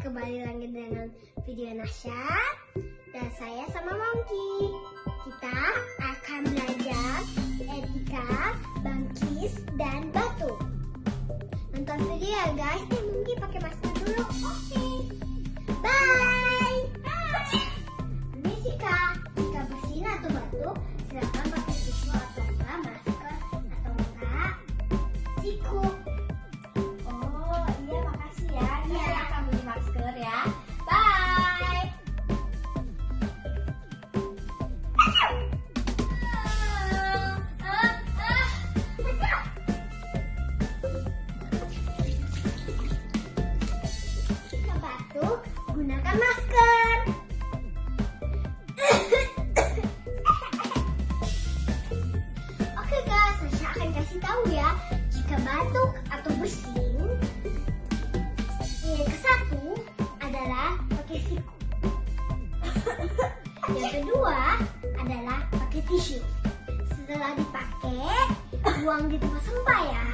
kembali lagi dengan video Nasya dan saya sama Monkey. Kita akan belajar etika, bangkis, dan batu. Nonton video ya guys. Monkey pakai masker dulu. Oke. Bye. Permisi Kak. Jika bersin atau batuk, silakan pakai tisu atau enggak masker atau enggak siku. Masker ya. Bye. Jika batuk, gunakan masker. Oke guys, saya akan kasih tahu ya. Jika batuk atau bersin, yang ke-1 adalah pakai siku. Yang kedua adalah pakai tisu. Setelah dipakai, buang di tempat sampah ya.